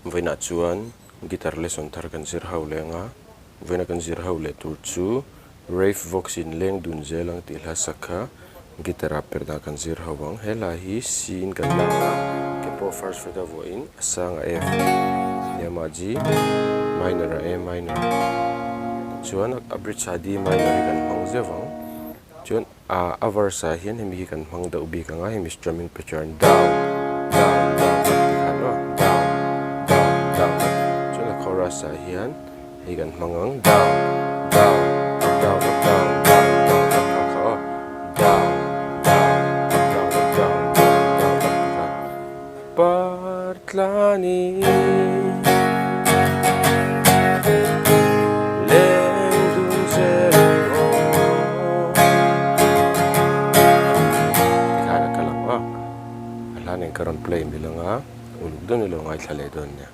Voi na chuan guitar lesson thar kan zir ho lenga voi na kan zir ho le tur chu Rave Vox in Lengdun zelang ti hla sakha guitar Perhdan kan zir ho wang hela hi sin kan la ke po first fret vo in asang a F yama G minor a A minor chuan a bridge a D minor kan hong zewang chuan a verse a hian hemi kan hmang da ubi ka nga hemi strumming pattern down down chorus a hian hi kan hmangang down down down down down down down down down down Partlani Lengdun zero kana kalang alanin karon play bilang ulog doon ilo nga itlale doon niya